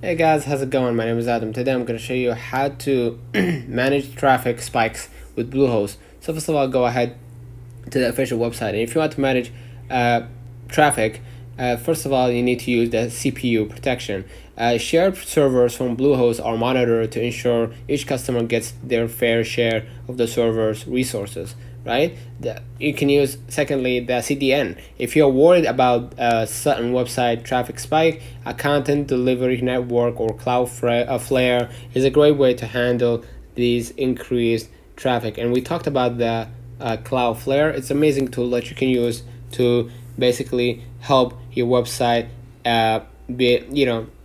Hey guys, how's it going? My name is Adam. Today I'm going to show you how to manage traffic spikes with Bluehost. So first of all, go ahead to the official website, and if you want to manage traffic, first of all you need to use the CPU protection. Shared servers from Bluehost are monitored to ensure each customer gets their fair share of the server's resources, right? You can use, secondly, the CDN. If you're worried about a certain website traffic spike, a content delivery network or Cloudflare is a great way to handle these increased traffic. And we talked about the Cloudflare. It's an amazing tool that you can use to basically help your website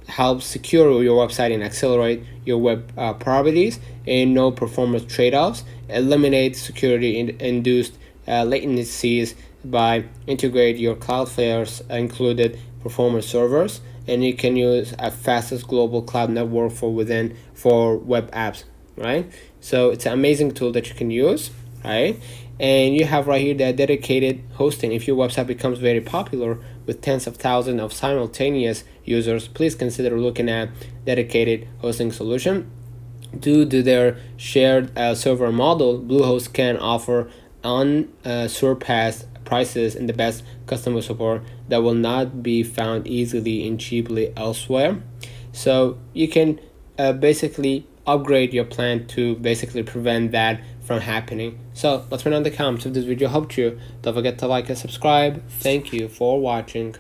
help secure your website and accelerate your web properties, and no performance trade-offs. Eliminate security induced latencies by integrate your Cloudflare's included performance servers, and you can use a fastest global cloud network for web apps, right? So it's an amazing tool that you can use, right? And you have right here the dedicated hosting. If your website becomes very popular with tens of thousands of simultaneous users, please consider looking at dedicated hosting solution. Due to their shared server model, Bluehost can offer unsurpassed prices and the best customer support that will not be found easily and cheaply elsewhere. So you can basically upgrade your plan to basically prevent that from happening. So let's run on the comments. If this video helped you, don't forget to like and subscribe. Thank you for watching.